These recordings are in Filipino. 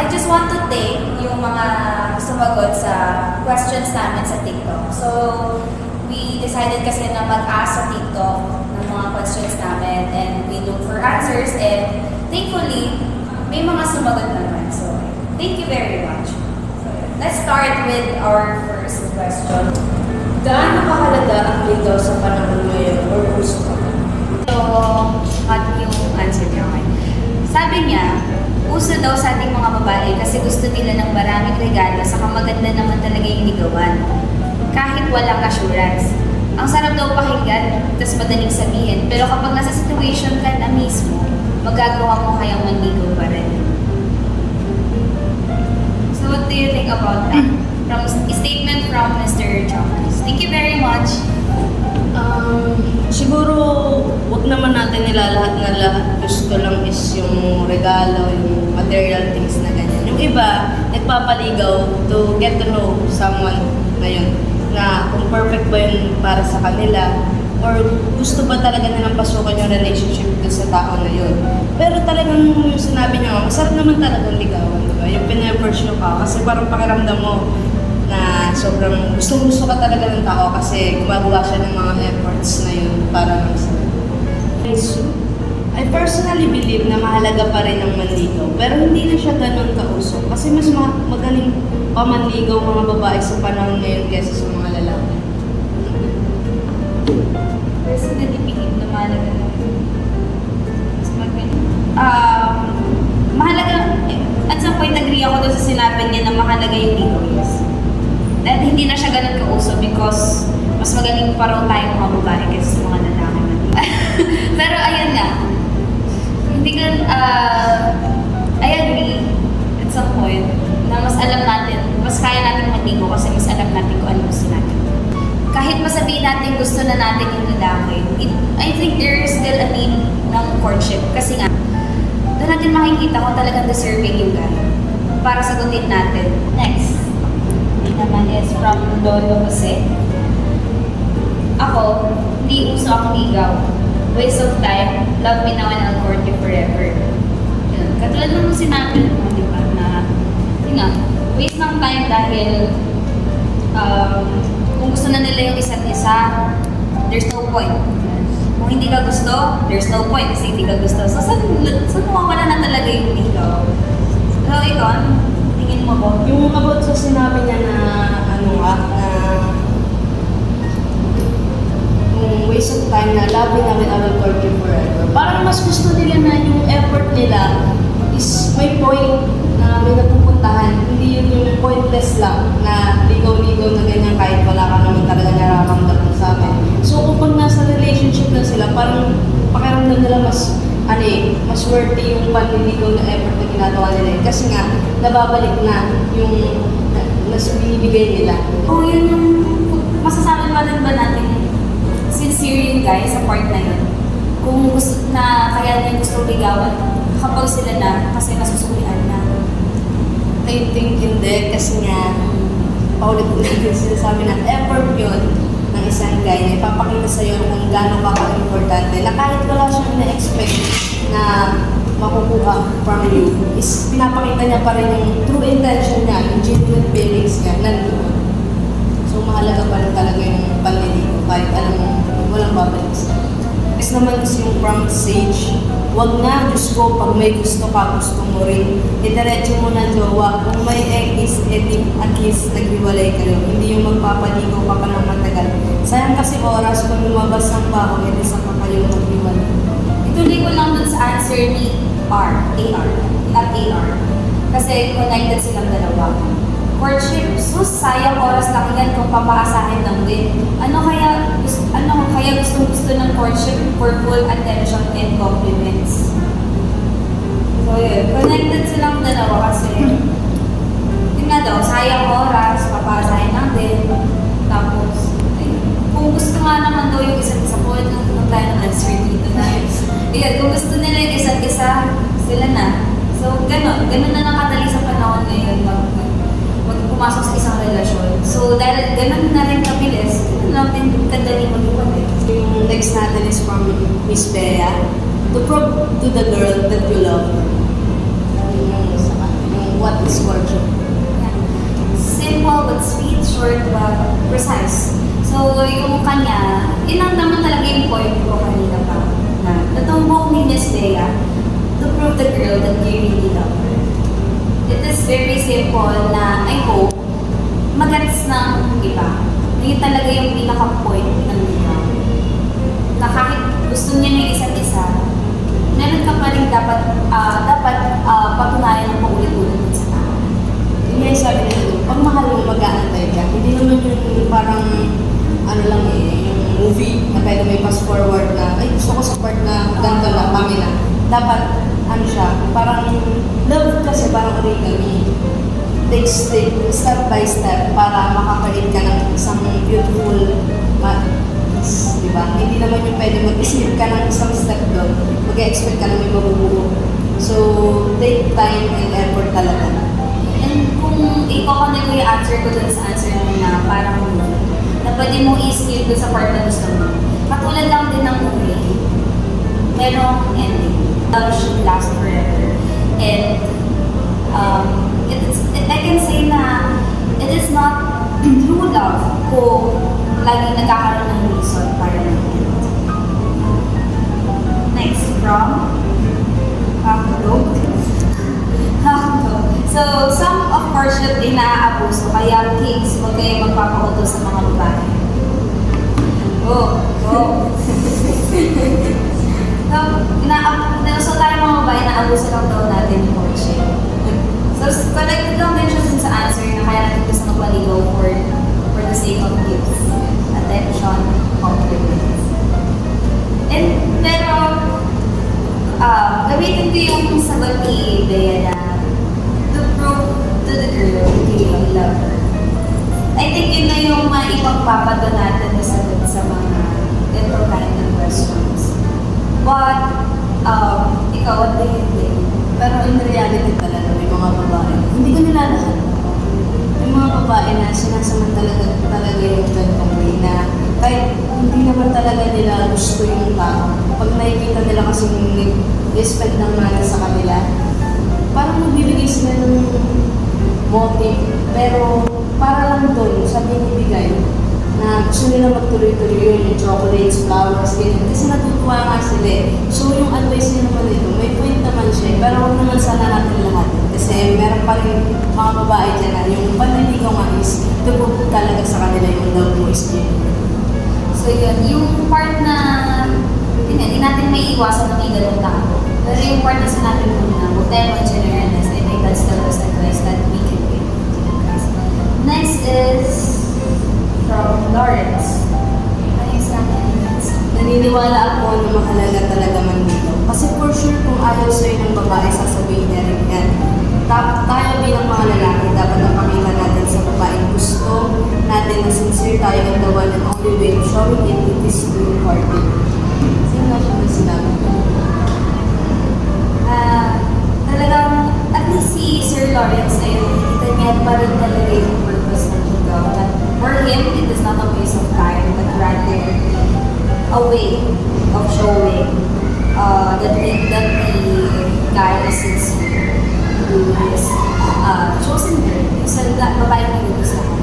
I just want to thank yung mga sumagot sa questions namin sa TikTok. So, we decided kasi na mag-ask sa TikTok ng mga questions namin and we look for answers and thankfully, may mga sumagot naman. So, thank you very much. So, let's start with our first question. Gaano kahalaga ang ligaw sa panahon ngayon or uso pa? So, hot yung answer niya. Okay. Sabi niya, uso daw sa ating mga babae kasi gusto nila ng maraming regalo saka maganda naman talaga yung ligawan. Kahit walang assurance. Ang sarap daw pakinggan, tas madaling sabihin, pero kapag nasa situation ka na mismo, magagawa mo kayang manligaw pa rin. So what do you think about that? From statement from Mr. Chavez. Thank you very much. Siguro, wag naman natin nilalahat na lahat. Gusto lang is yung regalo, yung material things na ganyan. Yung iba, nagpapaligaw to get to know someone ngayon na kung perfect ba yun para sa kanila or gusto ba talaga nilang pasukan yung relationship doon sa tao na yun. Pero talagang yung sinabi niya, masarap naman talagang ligawan, diba? Yung pina-pursue ka kasi parang pakiramdam mo na sobrang gusto ka talaga ng tao kasi gumagawa siya ng mga efforts na yun para lang sa I personally believe na mahalaga pa rin ang manligaw pero hindi na siya ganun kausok kasi mas magaling pa manligaw mga babae sa panahon ngayon kaysa sa mga lalaki. Personally, believe na mahalaga na. Mas magaling. Mahalaga, at some point agree ako doon sa sinabi niya na mahalaga yung ligaw, yes. At hindi na siya ganun kauso because mas magaling pa rin tayong mga babae kaysa sa mga lalaki na. Pero ayun nga, hindi ka, I agree at some point na mas alam natin, mas kaya natin manligaw kasi mas alam natin kung ano gusto natin. Kahit masabihin natin gusto na natin yung lalaki, I think there is still a need ng courtship kasi nga, doon natin makikita kung talagang deserving yung guy para sagutin natin. Next naman is from Lolo Jose. Ako, hindi uso ang ligaw. Waste of time, love me now and I'll court you forever. Yun. Katulad naman sinabi mo, di ba, na yun nga, waste ng time dahil kung gusto na nila yung isa't isa, there's no point. Kung hindi ka gusto, there's no point kasi hindi ka gusto. So, saan mawawala na talaga yung ligaw? So, ikaw, tingin mo ba? Yung about sa sinabi niya na waste of time na love na with our court you forever. Parang mas gusto nila na yung effort nila is may point na may napupuntahan. Hindi yun yung pointless lang na ligaw-ligaw na ganyan kahit wala ka naman talaga nararamdaman sa amin. So kung nasa relationship na sila, parang pakiramdam nila mas worthy yung panliligaw na effort na ginagawa nila. Kasi nga, nababalik na yung mas binibigay nila. Kung yun yung masasabi pa rin ba natin sincere yung guy sa part na yun? Kung gusto na kaya niya gusto ligawan kapag sila na kasi nasusulian na. I think hindi kasi nga paulit-ulit yung sinasabi na effort yun ng isang guy na ipapakita sa'yo kung gaano ka ka-importante na kahit wala siyang na-expect na makukuha from you is pinapakita niya pa rin yung true intention niya, yung genuine feelings niya nandoon. So mahalaga pa rin talaga yung panliligaw kahit alam mo walang babalik sa'yo. Next naman is yung from Sage. Wag na, Diyos ko, pag may gusto ka, gusto mo rin. Itiretso mo na jowa. Kung may is at least naghiwalay kayo. Hindi yung magpapaligaw ka pa ng matagal. Sayang kasi oras kung lumabas ng baho, hindi sa pa kayo maghiwalay. Ituloy ko lang dun sa answer ni AR, not AR. Kasi connected silang dalawa. Courtship, sayang oras lang yan kung papaasahin lang din. Ano kaya gusto ng courtship for full attention and compliments? So yun, connected silang dalawa kasi yun nga daw, sayang oras, papaasahin lang din. Tapos, kung gusto nga naman daw yung isa't isa po, ito tayo ng answer dito na yun, kung gusto nila yung isa't isa, sila na. So, ganun na nakadali sa panahon ngayon pumasok sa isang relasyon. So, dahil ganun na rin kabilis, ganun lang din kadali mag-iwalay. Yung next natin is from Miss Bea. To prove to the girl that you love her. Yung what is courtship. Yeah. Simple but sweet, short but precise. So, yung kanya, yun ang naman talaga yung point ko kanina pa. Na natumbok ni Miss Bea to prove the girl that you really love her. It is very simple na I hope magets ng iba. Yun talaga yung pinaka-point ng ligaw. Na kahit gusto niya ng isa't isa, meron ka pa rin dapat patunayan ng paulit-ulit din sa tao. Yun nga yung sabi nila, pag mahal mo, mag-aantay ka. Hindi naman yung parang, ano lang yung movie na pwede may pass forward na, ay gusto ko sa part na ganito na, kami na. Dapat, ano siya, parang love kasi parang origami. Takes step by step para makapalit ka ng isang beautiful piece, di ba? Hindi naman yung pwede mag-isip ka ng isang step doon, mag-expect ka na may mabubuo. So, take time and effort talaga. And kung i-connect ko yung answer ko dun sa answer mo na parang movie, na pwede mo i-skip dun sa part na gusto mo. Katulad lang din ng movie, merong ending. Love should last forever. And I can say na it is not true love kung laging nagkakaroon ng reason para mag-end. Next, from Hakdog. So, some of courtship ay naaabuso, kaya kids, huwag kayong magpapauto sa mga babae. So tayo mga babae, naabuso lang daw natin yung courtship. So, connected lang din siya dun sa answer na kaya natin gusto magpaligaw for the sake of gifts, attention, compliments. And, pero, gamitin ko yung sagot ni Bea na to prove to the girl that you love her. I think yun na yung maipagpapato natin na sagot sa mga ito kind of questions. But, ikaw, what do you think? Pero in reality talaga, may mga babae, hindi ko nila lahat. May mga babae na sinasamantalaga yung gantong way na kahit hindi naman talaga nila gusto yung tao. Pag nakikita nila kasi nag-spend ng money sa kanila, parang magbibigay sila ng motive. Pero para lang doon, sa binibigay, na gusto nila magtuloy-tuloy yun, yung chocolates, flowers, ganyan. Kasi natutuwa nga sila eh. So yung advice niya naman dito, may point naman siya, pero huwag naman sana natin lahat. Kasi meron pa rin mga babae dyan na yung panliligaw nga is tugog talaga sa kanila yung love mo is genuine. So yun, yung part na hindi natin may iwasan ng ganung tao. Pero yung part na sinabi mo na whatever generalness, I think that's the best advice that we can give to you guys. Next is from Lawrence. Ano yung sa akin? Naniniwala ako na mahalaga talaga manligaw. Kasi for sure kung ayaw sa'yo ng babae, sasabihin niya rin yan. Tayo bilang mga lalaki, dapat napakita natin sa babae gusto natin na sincere tayo in the one and only way of showing it is through courting. Sino na siya na sinabi ko? Talagang, at least si Sir Lawrence ay nakikita niya pa rin talaga yung purpose ng ligaw. That for him, it is not a waste of time, but rather a way of showing that the guy is sincere to his chosen girl. Sa babae na gusto ko.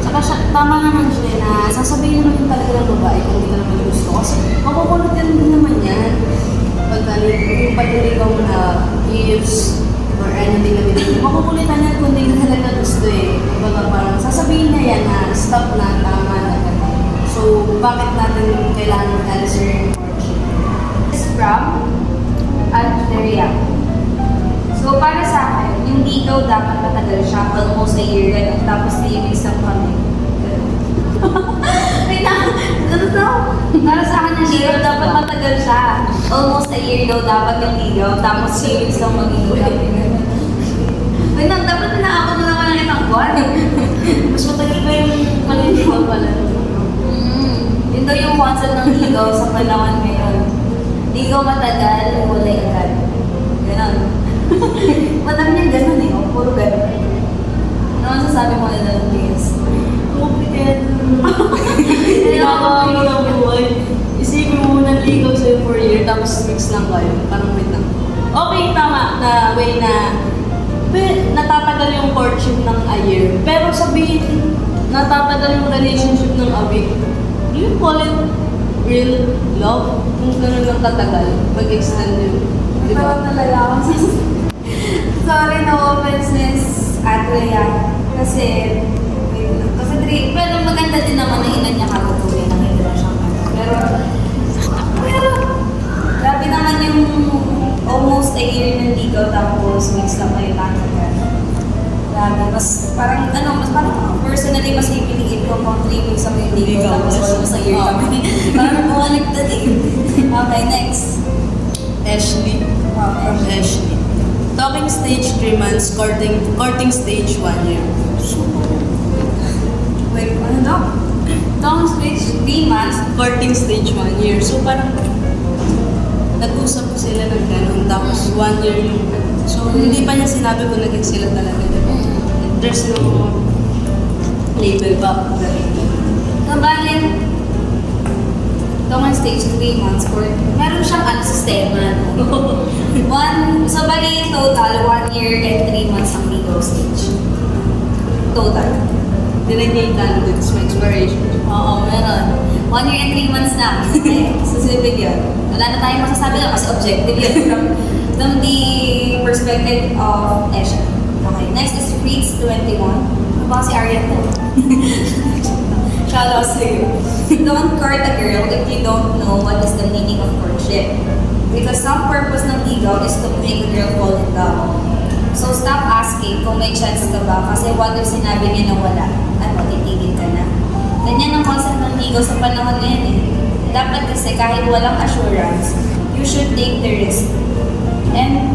Tsaka siya, tama naman siya na sasabihin naman yung talaga ng babae kung hindi ka naman gusto. Kasi makukulot yan din naman yan. Yung pagkaligaw mo na gifts or anything na binigay, makukulitan yan kung hindi ka talaga gusto eh. Kumbaga parang sasabihin niya yan na stop na, tama na gano'n. So, bakit natin kailangan mag-answer yung courtship? Is from Andrea. So, para sa akin, yung ligaw dapat matagal siya, almost a year rin. Tapos, 3 weeks lang kami. Wait na, ano to? Para sa akin, yung ligaw dapat matagal siya. Almost a year daw dapat yung ligaw. Tapos, 3 weeks lang mag-ligaw kami. Wait na, dapat na-abot na naman ang isang buwan. Mas matagal ba yung maliligaw pala? Yun daw yung concept ng ligaw sa panahon ngayon. Ligaw matagal, walay agad. Ganon. Madami niyang ganon eh, oh. Puro ganon. Ano ang sasabi mo na ng Liz? Complicated. Nakakawin ng buhay. Isipin mo muna ligaw sa'yo for a year, tapos mix lang kayo. Parang wait lang. Okay, tama na way na natatapos natatagal yung courtship ng a year. Pero sabihin, natatagal yung relationship ng a week. Do you call it real love? Kung gano'n lang katagal, mag-extend yun. Di ba? Parang talaga ako. Sorry, no offense, Miss Adria. Kasi, pero maganda din naman na ina niya kagatuloy na hindi na siyang pero, grabe naman yung almost a year ng ligaw tapos mix lang kayo tatagal. Grabe, mas parang personally mas pipiliin ko kung 3 weeks ako yung ligaw tapos almost a year kami. Parang bumaliktad eh. Okay, next. Ashley. From Ashley. Talking stage 3 months, courting stage 1 year. Wait, ano daw? Talking stage 3 months. Courting stage 1 year. So parang nag-usap sila ng gano'n, tapos 1 year yung so hindi pa niya sinabi kung naging sila talaga. There's no label pa. Kabalin, talking stage 3 months or meron siyang sistema. So bali total 1 year and 3 months ang legal stage. Total. Dinagay candidates, may expiration. Oo, meron. 1 year and 3 months na. Okay, specific yun. Wala na tayong masasabi lang kasi objective yun. From the perspective of Esha. Okay, next is Freaks 21. Ano ba si Aryan to? Shout out to you. Don't court a girl if you don't know what is the meaning of courtship. Because some purpose ng ligaw is to make a girl fall in love. So stop asking kung may chance ka ba kasi what if sinabi niya na wala? Ano, titigil ka na? Ganyan ang concept ng ligaw sa panahon ngayon eh. Dapat kasi kahit walang assurance, you should take the risk. And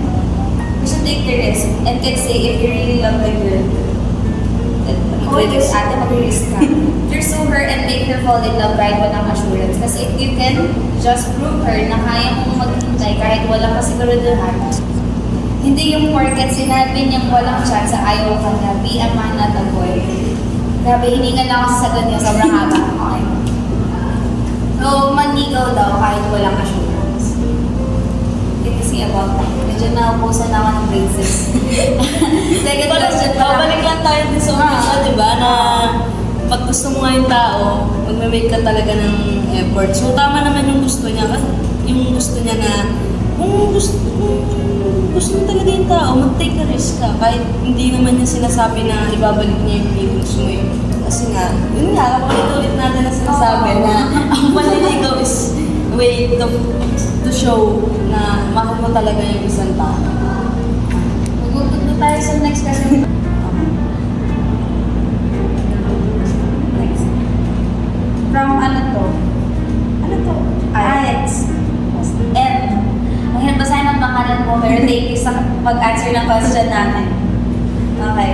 you should take the risk and can say if you really love the girl, mag-risk ate, mag-risk ka. Pursue her and make her fall in love kahit walang assurance. Kasi if you can just prove her na kaya mong maghintay kahit walang kasiguraduhan, hindi yung porket sinabi niyang walang chance sa ayaw ka na, be a man not a boy. Grabe, hiningan lang ako sa sagot niya, sobrang haba. Okay. So, manligaw daw kahit walang assurance. Can you see about that? Medyo naubusan ako ng braces. Second question pa lang. Babalik lang tayo din sa umpisa, di ba? Na pag gusto mo nga yung tao, magme-make ka talaga ng effort. So, tama naman yung gusto niya. Yung gusto niya na, kung gusto mo talaga yung tao, mag-take a risk ka. Kahit hindi naman niya sinasabi na ibabalik niya yung feelings mo eh. Kasi nga, yun nga, ulit natin na sinasabi na ang panliligaw is way to show na mahal mo talaga yung isang tao. Magutot na tayo sa next question. Next. From ano to? Ano to? IX. N. Ang hirap basahin ang pangalan mo, pero thank you sa pag-answer ng question natin. Okay.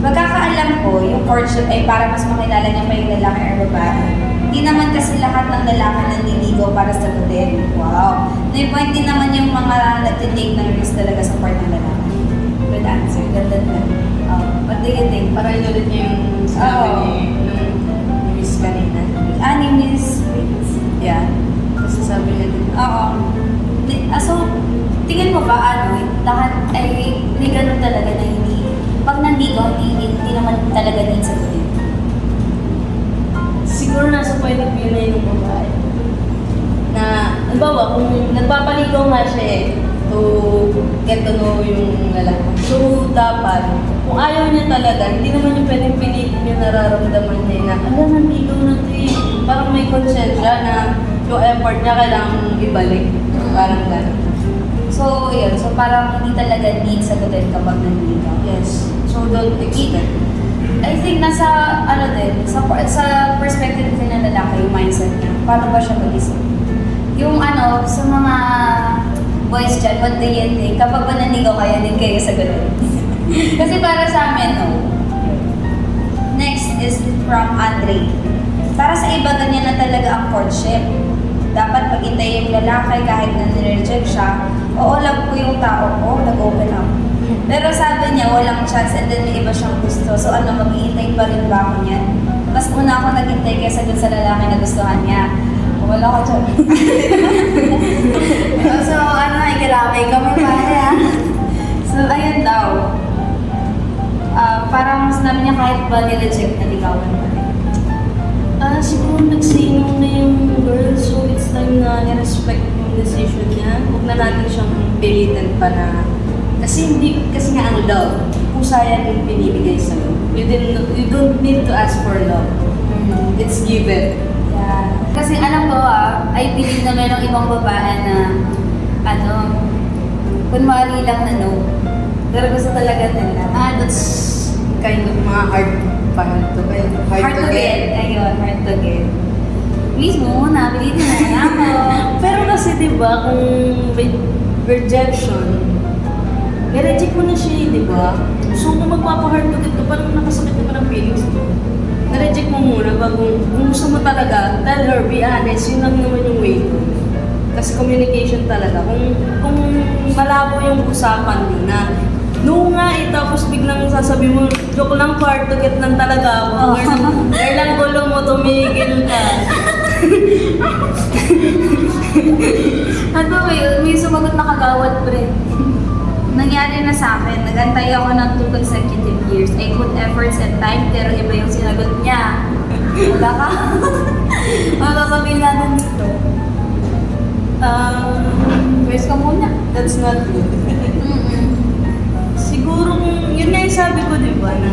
Pagkakaalam ko, yung courtship ay para mas makilala niya pa yung lalaki or babae. Hindi naman kasi lahat ng lalaki nanliligaw para sagutin. Wow. May point din naman yung mga nag-take ng risk talaga sa part ng lalaki. Good answer. Ganda na. What do you think? Para inulit niya yung sinabi ni Miss kanina. Ni Miss Fritz. Yeah. Kasi sabi niya din. Oo. So, tingin mo ba lahat ay may ganun talaga na hindi pag nandigaw, hindi naman talaga din sagutin. Siguro nasa point of view na yung babae. Na, halimbawa, kung nagpapaligaw nga siya to get to know yung lalaki. So, dapat, kung ayaw niya talaga, hindi naman yung pwedeng pilitin yung nararamdaman niya na, nandigaw na ito eh. Parang may konsensya na yung effort niya kailangan ibalik. Parang gano'n. So, yun. So, parang hindi talaga need sagutin kapag nandigaw. Yes. So, don't expect. I think nasa, sa perspective din ng lalaki, yung mindset niya, paano ba siya mag-isip? Yung sa mga boys dyan, what do you think? Kapag ba nandigaw kayo, din kayo sagutin. Kasi para sa amin, no? Next is from Andre. Para sa iba, ganyan na talaga ang courtship. Dapat maghintay yung lalaki kahit na nireject siya. Oo, love ko yung tao ko, nag-open up. Pero sabi niya, walang chance and then may iba siyang gusto. So maghihintay pa rin ba ako niyan? Mas muna ako naghintay kaysa dun sa lalaki na gustuhan niya. Wala ko dyan. So, ikiramay ka mo pare ha? So, ayun daw. na-reject na ligawan pa rin? Siguro nag-say no na yung girl, so it's time na i-respect yung decision niya. Huwag na natin siyang pilitan pa na, kasi nga ang love, kusa yan yung pinibigay sa'yo. You don't need to ask for love. It's given. Yeah. Kasi alam ko I believe na mayroong ibang babae na, kunwari lang na no. Pero gusto talaga nila. That's kind of mga hard to get. Ayun, hard to get. Please muna, bilitin na ako. Pero kasi diba, kung rejection, i-reject mo na siya, diba? So kung magpapa-hard to get ka, parang nakasakit na parang feelings mo. Na-reject mo muna bago, kung gusto mo talaga, tell her, be honest, yun lang naman yung way to. Kasi communication talaga. Kung malabo yung usapan nyo na, no nga tapos biglang sasabi mo, joke lang, hard to get lang talaga ako. Kaya lang gulo mo, tumigil ka. May sumagot na kagawad pre. Nangyari na sa akin, nagantay ako ng 2 consecutive years. I put efforts and time, pero iba yung sinagot niya. Wala ka? Ano sasabihin natin dito? Pwes ka muna. That's not good. Siguro kung, yun nga yung sabi ko, di ba, na,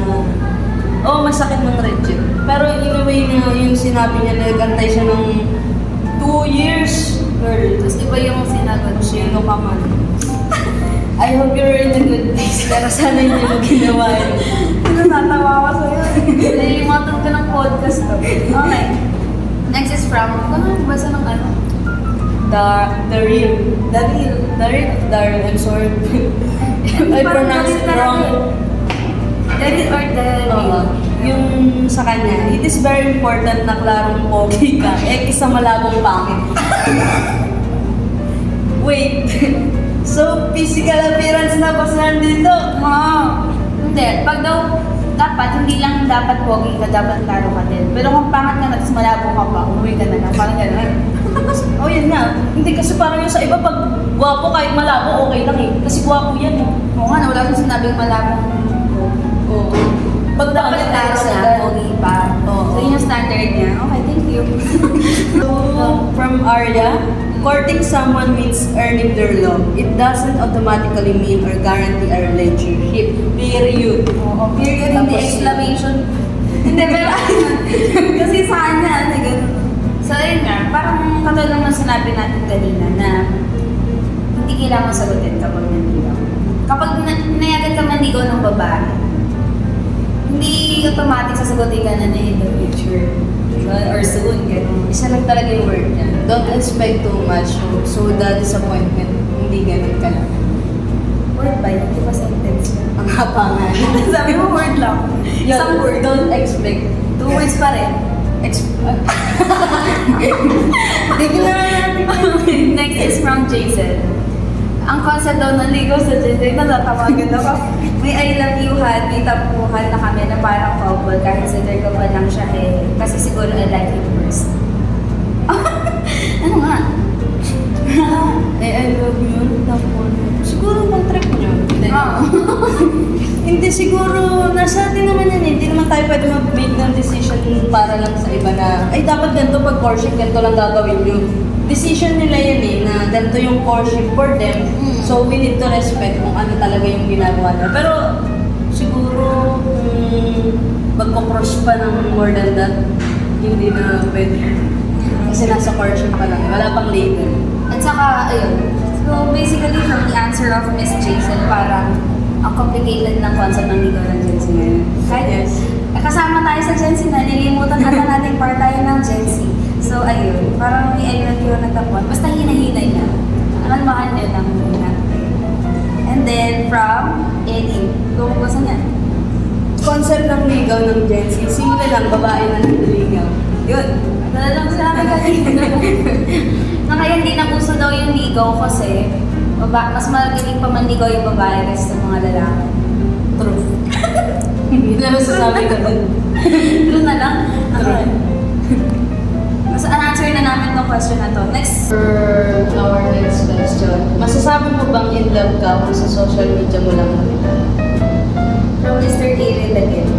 masakit ng reject. Pero in a way na yung sinabi niya, nagantay siya ng 2 years, girl. Tapos iba yung sinagot siya. Sino ka man. I hope you're in a good place, pero sana hindi mo ginawa yun. Natatawa ko sa'yo. Nalilimatan ka ng podcast to. Okay. Next is from, basa ng ano? The real, I'm sorry. I pronounced it wrong. The real or the real? Yung sa kanya, it is very important na klarong pogi ka, kisa malabong pangit. Wait, so physical appearance na ba saan dito? Hindi. Pag daw, hindi lang dapat pogi ka, dapat klaro ka din. Pero kung pangit ka na, tapos malabo ka pa, umuwi ka na lang, parang gano'n. Yan nga. Hindi kasi parang yung sa iba, pag gwapo kahit malabo, okay lang eh. Kasi gwapo yan eh. Oo nga, wala akong sinabing malabong Oo. Pag dapat klaro na, pogi pa. Oo. So yun yung standard niya. Okay, thank you. So, from Arya, courting someone means earning their love. It doesn't automatically mean or guarantee a relationship. Period. Oo, period, hindi Tapos exclamation. Hindi, pero kasi sa kanya, ganun. So, ayun nga, parang katulad naman sinabi natin kanina na hindi kailangan sagutin kapag nanligaw. Kapag nayagan ka manligaw ng babae, hindi automatic sasagutin ka na in the future. Or soon, gano'n. Isa lang talaga yung word niya. Don't expect too much. So, the disappointment, hindi ganun ka lang. Word ba yun? Hindi ba sentence yun? Ang hapa nga. Sabi mo word lang. Isang word. Don't expect. 2 words pa rin. Next is from Jason. Ang concept daw ng ligaw sa Jason, natatawagan ako. May I love you had, may tampuhan na kami na parang couple kahit consider ko pa lang siya kasi siguro I like him first. Ano nga? I love you. Tapos, siguro bang trip niyo? Hindi siguro, nasa atin naman yan eh. Hindi naman tayo pwede mag-make ng decision para lang sa iba na, ay dapat ganito pag courtship, ganito lang gagawin nyo. Decision nila yan eh, na ganito yung courtship for them. So we need to respect kung ano talaga yung ginagawa nila. Pero siguro, magko-cross pa ng more than that, hindi na pwede. Kasi nasa courtship pa lang, wala pang label. At saka, ayun. So basically, from the answer of Miss Jason, parang ang complicated ng concept ng ligaw ng Gen Z ngayon. Kahit kasama tayo sa Gen Z na nilimutan ata natin part tayo ng Gen Z. So ayun, parang may ayun yung nagtapon. Basta hinahinay na. Kalmahan nyo lang muna. And then from Eddie, kung gusto niya. Concept ng ligaw ng Gen Z, simple lang, babae na naliligaw. Yun. Dala lang sila kanina. Na kaya hindi na uso daw yung ligaw kasi mas magaling pa manligaw yung babae kasi sa mga lalaki. True. Hindi na masasabi ka dun. True na lang? True. Mas answer na namin tong question na to. Next. For our next question, masasabi mo bang in love ka kung sa social media mo lang nakita? From Mr. David again.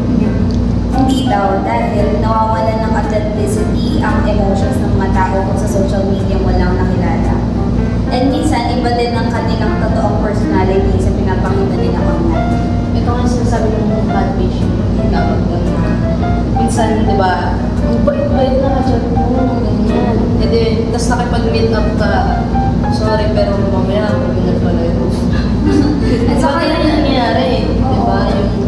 Hindi daw dahil nawawalan ng authenticity ang emotions ng mga tao kung sa social media mo lang nakilala. And minsan, iba din ang kanilang totoong personality sa pinapakita nila online. Ito nga sinasabi ng catfish, yung tawag doon na minsan, di ba, ang bait-bait na ka-chat mo, ganyan. E di, tapos nakipag-meet up ka, sorry, pero mamaya, pag-ingat pala yun. At saka yun yung nangyayari, di ba, yung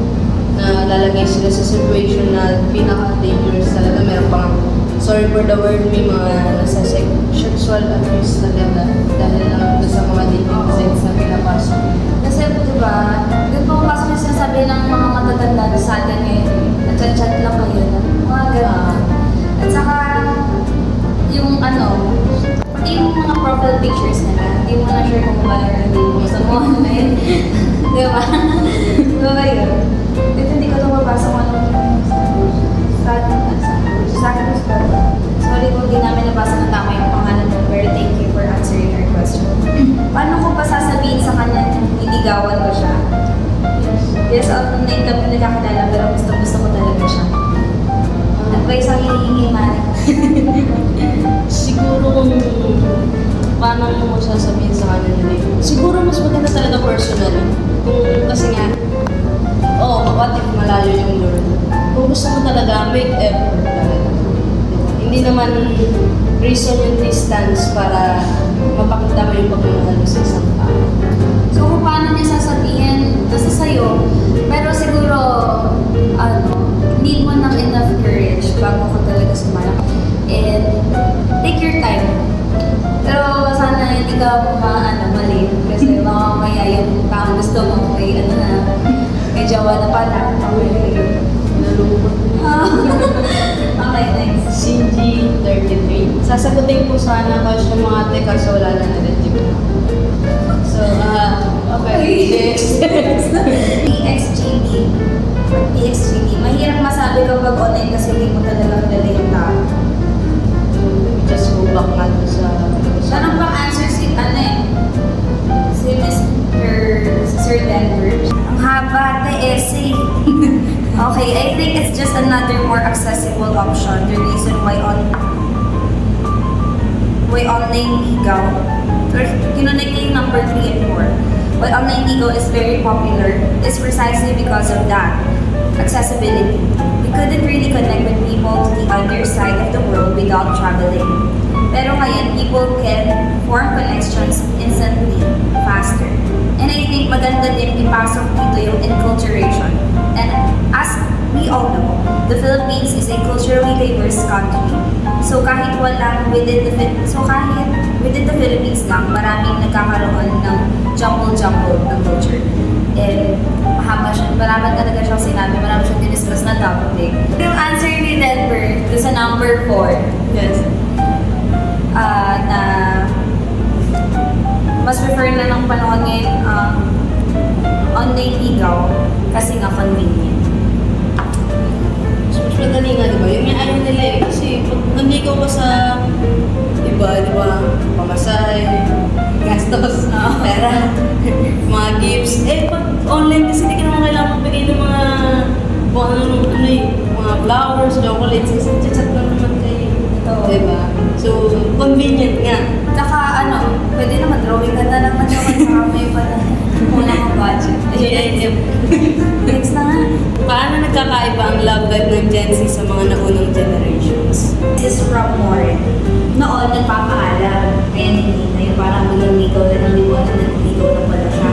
nalalagay sila sa situation na pinaka-dangerous talaga, meron pang sorry for the word, may mga nasa sexual abuse talaga dahil lang sa mga dating sites na pinapasok. Kasi, di ba, doon pumapasok yung sinasabi ng mga matatanda sa atin eh, nag-chat lang kayo na, mga gano'n. At saka, yung pati yung mga profile pictures nila, hindi mo na sure kung ba or hindi mo sa mo online. Di ba? Di ba yun? Dito hindi ko ito mabasa kung anong status ko. Sorry kung hindi namin nabasa ng tama yung pangalan mo, pero thank you for answering our question. Paano ko pa sasabihin sa kanya na niligawan ko siya? Yes, online kami nagkakilala, pero gusto ko talaga siya. Advice ang hinihingi, man. Siguro kung paano mo sasabihin sa kanya nila, siguro mas maganda talaga personally. Kung kasi nga, what if malayo yung girl? Kung gusto mo talaga, make effort talaga. Hindi naman reason yung distance para mapakita mo yung pagmamahal mo sa isang tao. So, kung paano niya sasabihin, nasa sa'yo, pero siguro, need mo ng enough courage bago ko talaga sumala. And, take your time. Pero sana hindi ka mali. Kasi baka mamaya yung taong gusto mo, may jawa na pala. Nalulungkot. Okay, next. Cindy, 33. Sasagutin ko sana question mga ate kaso wala na na-reject. So, okay. PXGD. PXGD. Mahirap masabi kapag online kasi hindi mo talaga kilala yung tao. Just go back na doon sa... Anong pang answer si Sir Denver? Ang haba na essay. Okay, I think it's just another more accessible option. The reason why online ligaw, or kinonect niya yung number 3 and 4. Why online ligaw is very popular is precisely because of that. Accessibility. We couldn't really connect with people to the other side of the world without traveling. Pero ngayon, people can form connections instantly, faster. And I think maganda din ipasok dito yung enculturation. And as we all know, the Philippines is a culturally diverse country. So kahit within the Philippines lang, maraming nagkakaroon ng jumble-jumble ng culture. And mahaba siya, marami talaga siyang sinabi, marami siyang diniscuss na topic. Yung answer ni Denver, doon sa number 4, Yes. na mas prefer na ng panahon ngayon online ligaw kasi nga convenient. Mas madali nga, di ba? Yung may ayaw nila eh. Kasi pag nanligaw ka sa iba, di ba? Pamasahe, gastos, pera, mga gifts. Pag online kasi hindi ka naman kailangan magbigay ng mga mga flowers, chocolates, kasi chat lang naman kayo. Ito. Di ba? So, convenient nga. Tsaka pwede naman drawing ka na naman naman sa kamay pala. Wala kang budget. Ayun. Next na nga. Paano nagkakaiba ang love life ng Gen Z sa mga naunang generations? This is from Warren. Noon, nagpapaalam. Ngayon hindi na yung parang biglang ligaw na ng liwanag na niligaw na pala siya.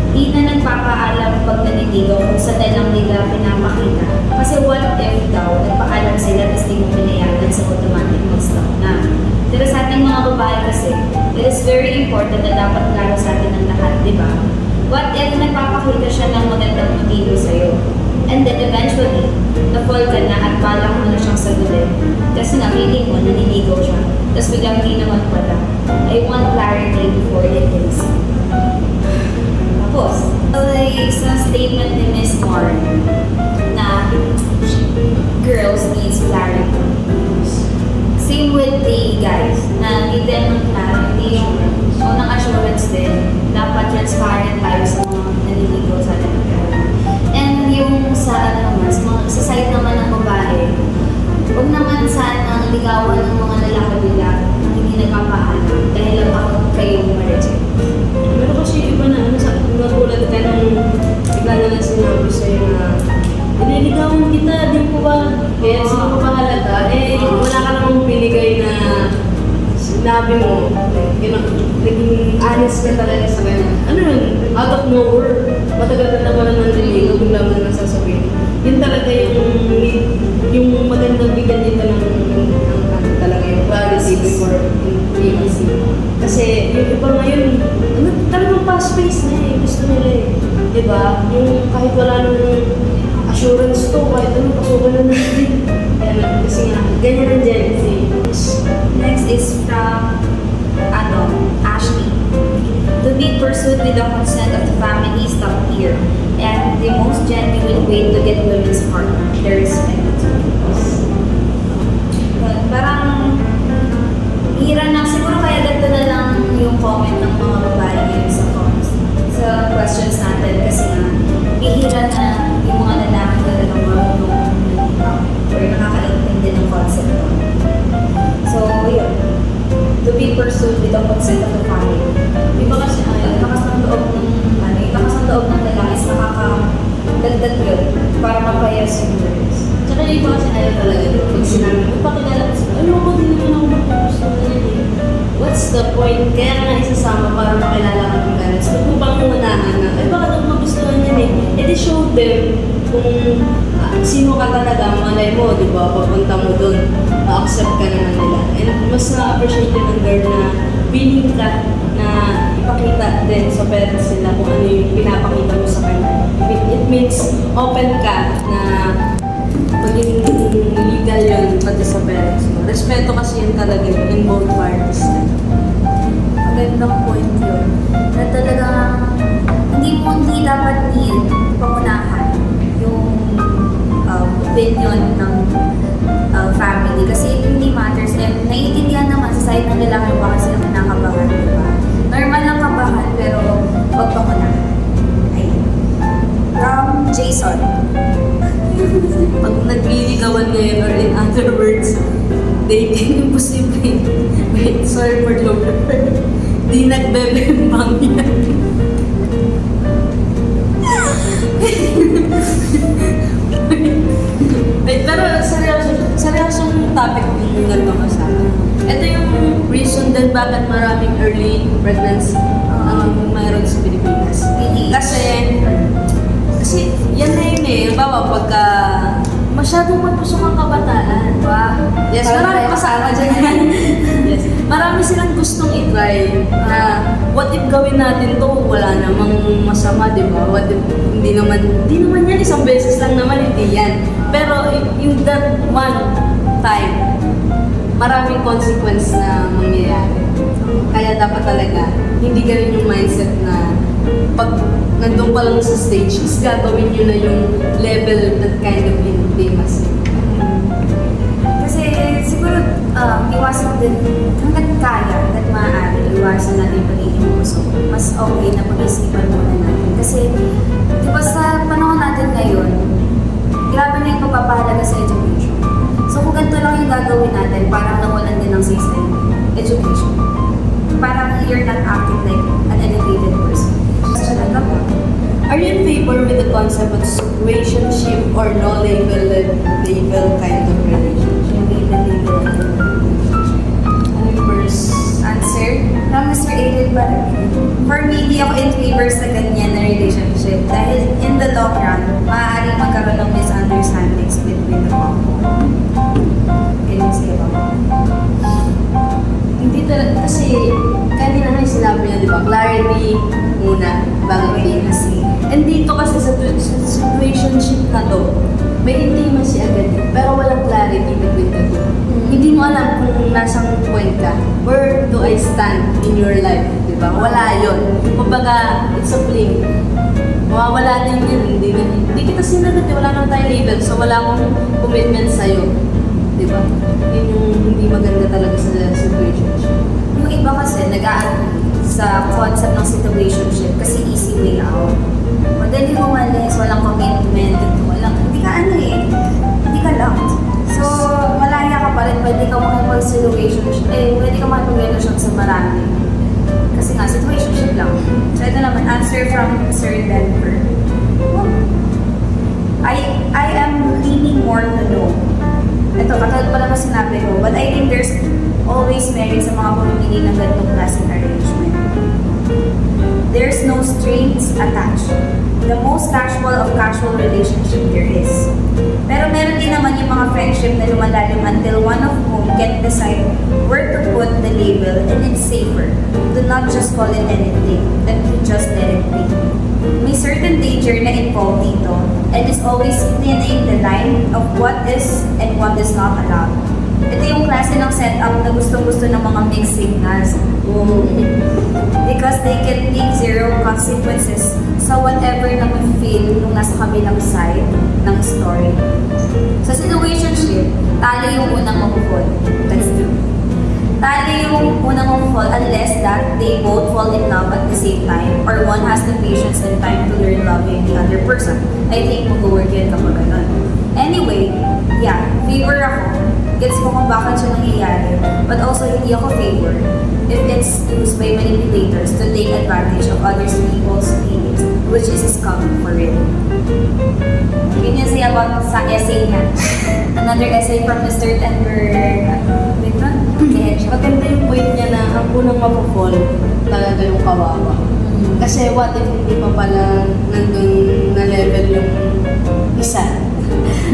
Hindi na nagpapaalam pag naniligaw kung saan na lang nila pinapakita. Kasi what if daw, nagpaalam sila tapos di mo pinayagan sa automatic mag-stop na. Pero sa ating mga babae kasi, it is very important na dapat klaro sa atin ng lahat, di ba? What if nagpapakita siya ng magandang motibo sa'yo? And then eventually, na-fall ka na at balak mo na siyang sagutin. Kasi nga, feeling mo, naniligaw siya. Tapos biglang hindi naman pala. I want clarity before it is. Tapos, isang statement ni Miss Moore na girls needs clarity. Same with the guys, na hindi din ng clarity yung unang assurance din. Dapat transparent tayo sa mga naniligaw sa atin. And yung sa, sa side ng honest ka talaga sa kanya. Ano yun? Out of nowhere, matagal na pala ng niligaw, bigla mo na nasasabihin. Yun talaga yung magandang bigyan dito ng ano talaga yung clarity before intimacy. Kasi yung iba ngayon, ano, talagang fast-paced na eh. Gusto nila eh. Diba? Yung kahit wala nang assurance to, kahit ano, pasukan na natin. Yan, kasi nga, ganyan ang Gen Z. Next is from Ashley. To be pursued with the consent of the family is top tier, and the most genuine way to get women's heart, their respect. Parang hira na, siguro kaya ganito na lang yung comment ng mga babae ngayon sa comments, sa questions natin, kasi nga, bihira na yung mga lalaki talagang marunong or nakakaintindi ng concept ko. So, yun. To be pursued with the consent of the family. Iba kasi lakas ng loob ng lakas ng loob ng lalaki is nakakadagdag yun para mapayas yung girls. Tsaka yung iba kasi ayaw talaga doon. Pag sinabi mo, pakilala ko sila, ano ko, di naman ako magpupusto na yun eh. What's the point? Kaya nga isasama para makilala ka ng parents. Huwag mo pang umunahan na, ay bakit ako magustuhan yan eh. E di show them kung sino ka talaga, malay mo, di ba, papunta mo doon, ma-accept ka naman nila. And mas na-appreciate yung girl na willing ka na ipakita din sa parents nila kung ano yung pinapakita mo sa kanila. It means open ka na maging legal yun pati sa parents mo. Respeto kasi yun talaga in both parties. Magandang point yun. Na talagang hindi dapat pangunahan yung opinion ng family. Kasi it really matters. And naiintindihan naman sa side ng lalaki baka sila kinakabahan, diba? Normal lang kabahan pero huwag pangunahan. Ayun. From Jason. Pag nagliligawan ngayon or in other words, dating imposible. Wait, sorry for the word. Di nagbebembang yan. Wait, pero seryosong topic yung ganito kasama. Ito yung reason din bakit maraming early pregnancy ang mayroon sa Pilipinas. Kasi yan na yun eh. Bawa pagka masyadong magpusok ang kabataan. Wow. Yes, marami kasama dyan. Yes. Marami silang gustong i-try na what if gawin natin to, wala namang masama, di ba? What if hindi naman yan, isang beses lang naman, hindi yan. Pero yung that one time, maraming consequence na mangyayari. Kaya dapat talaga, hindi ganun yung mindset na pag nandun pa lang sa stage, is gagawin nyo na yung level, that kind of intimacy. Kasi siguro iwasan din hanggat kaya, hanggat maaari, iwasan natin yung pagiging puso. Mas okay na pag-isipan muna natin. Kasi di ba sa panahon natin ngayon, grabe na yung pagpapahalaga sa education. So kung ganito lang yung gagawin natin, parang nawalan din ng system, education. Parang you're not acting like an educated person. Are you in favor with the concept of situationship or no label kind of relationship? Ano yung first Answer from Mr. Aiden Barag. For me, di ako in favor sa ganyan na relationship dahil in the long run, maaaring magkaroon ng misunderstandings between the couple. Can you say about that? Hindi talaga, kasi kanina nga yung sinabi niya, di ba? Clarity muna, bago intimacy. And dito kasi sa situationship na to, may intimacy agad eh, pero walang clarity between the two. Hindi mo alam kung nasang point ka, where do I stand in your life, di ba? Wala yun. Kumbaga, it's a fling. Mawawala din yun, hindi kita sinunod, wala naman tayo label, so wala akong commitment sa'yo. Di ba? Yun yung hindi maganda talaga sa situationship. Yung iba kasi nag-aaral sa concept ng situationship kasi easy way out. Madali umalis, walang commitment, hindi ka hindi ka lang. So, malaya ka pa rin, pwede ka makipag-situationship, pwede ka makipag-relasyon sa marami. Kasi nga, situationship lang. So, ito naman, answer from Sir Denver. I am leaning more to know. Ito, katulad pala na sinabi ko, but I think there's always merit sa mga pumipili ng ganitong klaseng arrangement. no strings attached. The most casual of casual relationship there is. Pero meron din naman yung mga friendship na lumalalim until one of whom can decide where to put the label and it's safer. Do not just call it anything, that you just let it be. May certain danger na involved dito and is always thinning the line of what is and what is not allowed. Ito yung klase ng setup na gustong-gusto ng mga mixed signals. Because they can take zero consequences sa whatever na feel nung nasa kabilang side ng story. Sa situationship, talo yung unang mag-fall. That's true. Talo yung unang mag-fall unless that they both fall in love at the same time or one has the patience and time to learn loving the other person. I think mag-work yun kapag ganun. Anyway, yeah, favor ako. Gets mo kung bakit siya nangyayari. But also, hindi ako favor if it's used by manipulators to take advantage of others' people's feelings, which is coming for real. Can you say about sa essay niya? Another essay from Mr. Tenberg. Maganda yung point niya na ang unang mapapol talaga yung kawawa. Kasi what if hindi pa pala nandun na level yung isa?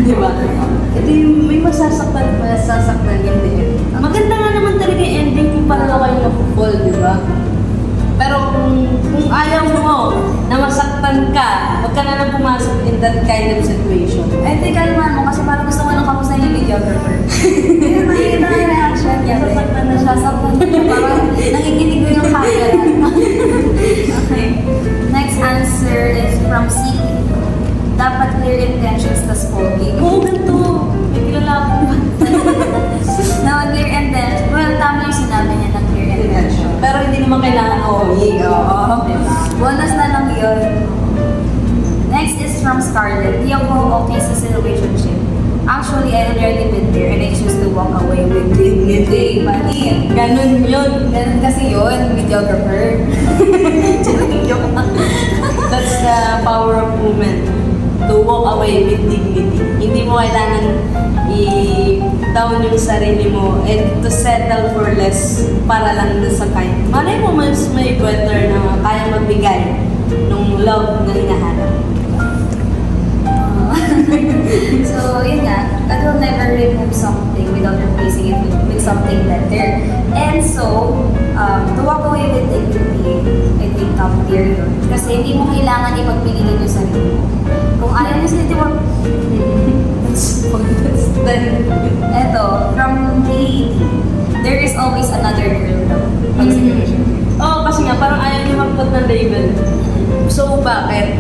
Di ba? Ito yung may masasaktan hindi. Maganda nga naman talaga yung ending kung paano kayo mapapol, di ba? Pero kung ayaw mo na masaktan ka, huwag ka na lang pumasok in that kind of situation. Eh, teka naman mo, kasi parang gusto ko nang kamusta yung videographer. Hindi makikita na yung reaction niya. Sasaktan na siya. Sasaktan na siya. Parang nakikinig ko yung camera. Okay. Next answer is from Siki. Dapat clear intentions tas pogi. Oo, ganito. May kilala ako. No, clear intentions. Well, tama yung sinabi niya na clear intention. Pero hindi naman kailangan Diba? Bonus na lang yun. Next is from Scarlett. Di ako okay sa relationship. Actually, I already been there and I choose to walk away with dignity. Mali. Ganun yun. Ganun kasi yun, videographer. That's the power of women. To walk away with dignity. Hindi mo kailangan i-down yung sarili mo and to settle for less para lang doon sa kind. Malay mo mas may better na kaya magbigay ng love na hinahanap. So, yun nga, God will never remove something without replacing it with something better. And so, to walk away with dignity, I think top tier yun. Kasi hindi mo kailangan ipagpilitin yung sarili mo. Kung ayaw niyo sa ito, eto, from DAD, there is always another girl daw. Pag situation. Oo, kasi nga parang ayaw niya mag-put ng label. So, bakit?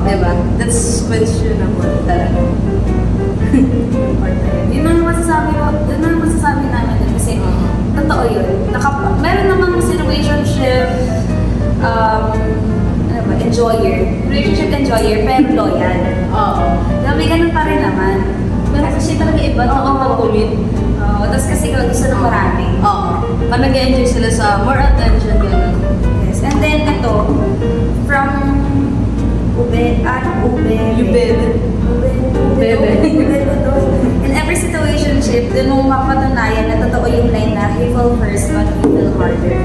Diba? That's questionable talaga. Yun ang masasabi ko, yun ang masasabi namin din kasi totoo yun. Meron namang situationship, relationship enjoyer, pero loyal. Oo. May ganun pa rin naman. Pero kasi talaga iba na Oo. mag-commit. Tapos kasi gusto ng marami. Oo. Parang nag-enjoy sila sa more attention gano'n. Yes. And then ito, from Ube. In every situationship, dun mo mapatunayan na totoo yung line na he fell first but he fell harder.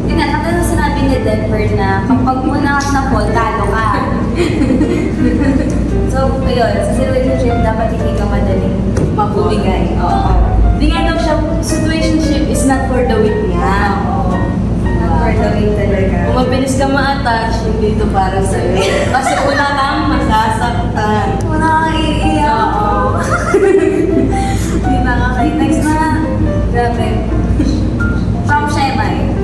Yun nga, katulad ng sinabi ni Denver na kapag mo na-fall, talo ka. So, ayun, sa situationship, dapat hindi ka madaling mabubigay. Oo. Hindi nga daw siya, situationship is not for the weak nga. Oo. Not for the weak talaga. Kung mabilis ka ma-attach, hindi ito para sa'yo. Kasi una kang masasaktan. Wala kang iiyak. Oo. Hindi nakakay. Next na. Grabe. From Shemai.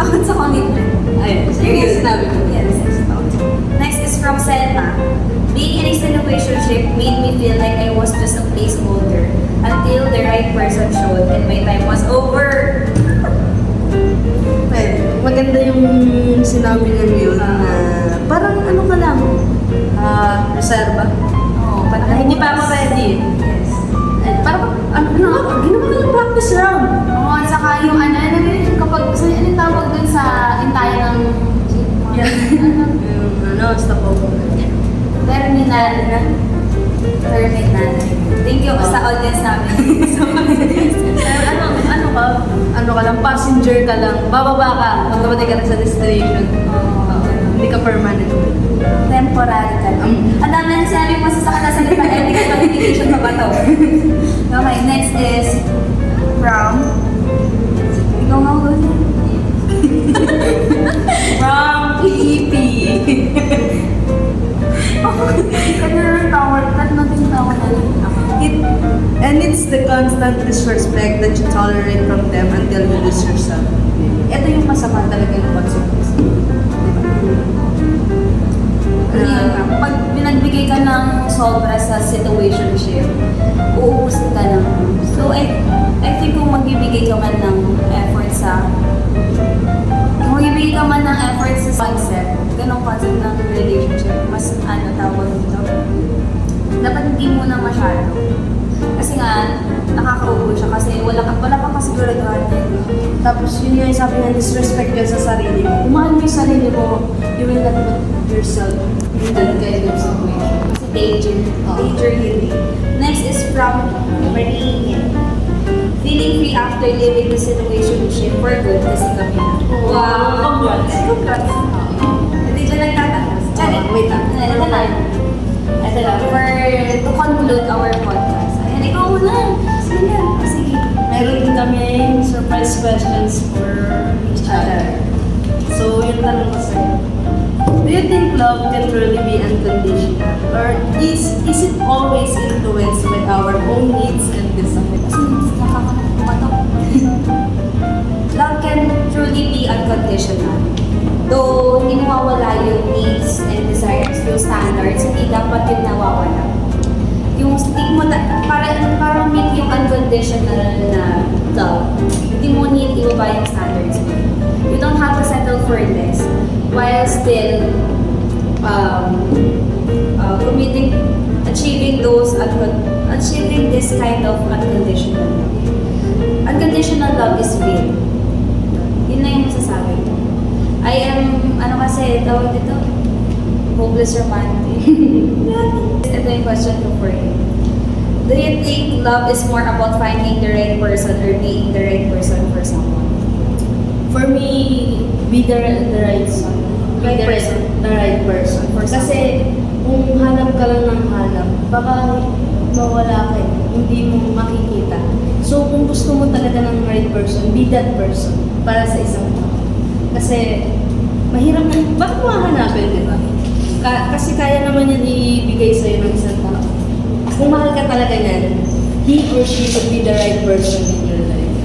Takot sa commitment. Ayun, sige, sinabi ko. Yes. Next is from Selma. Being in a situationship made me feel like I was just a placeholder until the right person showed and my time was over. Pwede. Maganda yung sinabi niya yun na parang ano ka lang, reserva. Oo, parang Hindi pa ako ready. Yes. Parang, ginawa ko ng practice round. Oo, at saka yung kapag, anong tawag dun sa hintayan ng Stop over. terminal. Thank you sa audience namin. Ano ka lang, passenger ka lang, bababa ka, pag dumating ka na sa destination. Hindi ka permanent. Temporary ka lang. Ang dami na sinabi mo sa kanila sa lipa, hindi ka qualification pa ba to? Okay, next is from... Ikaw nga ko. From EP. It's the constant disrespect that you tolerate from them until you lose yourself. Ito yung masama talaga ng consequence. Ano yun, pag binagbigay ka ng sobra sa situationship, uubusin ka lang. So, I think kung magbibigay ka man ng effort sa concept, ganong concept ng relationship, mas tawag dito, dapat hindi muna masyado. Kasi nga, nakakaubo siya kasi wala kang kasiguraduhan. Tapos yun yung sabi nga, disrespect ka sa sarili mo. Kung mahal mo yung sarili mo, you will not put yourself in that kind of situation. Danger. Danger yun eh. Next is from Marie. Feeling free after leaving the situationship for good kasi kami na. Wow! Congrats! Hindi siya nagtatapos. Sorry, wait lang. Ito lang. To conclude our podcast. Ayan, ikaw muna. Sige na. Sige. Meron din kami surprise questions for each other. So, yung tanong ko sa'yo. Do you think love can truly be unconditional? Or is it always influenced by our own needs and desires? Love can truly be unconditional. Though hindi mawawala yung needs and desires, yung standards, hindi dapat yun nawawala. Yung stick mo, para meet yung unconditional na love, hindi mo need ibaba yung standards mo. You don't have to settle for less while still achieving this kind of unconditional love. Unconditional love is real. Yun na yung masasabi ko. I am, tawag dito? Hopeless romantic. Ito yung question ko for you. Do you think love is more about finding the right person or being the right person for someone? For me, be the right son. Be the right person. Kasi kung hanap ka lang ng hanap, baka mawala ka eh. Hindi mo makikita. So kung gusto mo talaga ng right person, be that person para sa isang tao. Kasi mahirap na, bakit mo hahanapin, di ba? Kasi kaya naman yan ibigay sa'yo ng isang tao. Kung mahal ka talaga niyan, he or she should be the right person in your life.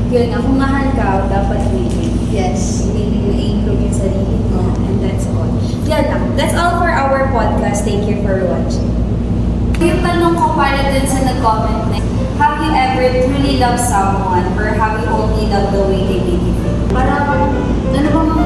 Yun nga, kung mahal ka, dapat willing. Yes. Willing na i-improve yung sarili mo. And that's all. Yan lang. That's all for our podcast. Thank you for watching. Yung tanong ko para dun sa nag-comment na, have you ever truly loved someone or have you only loved the way they make you feel? Parang, ano ba mga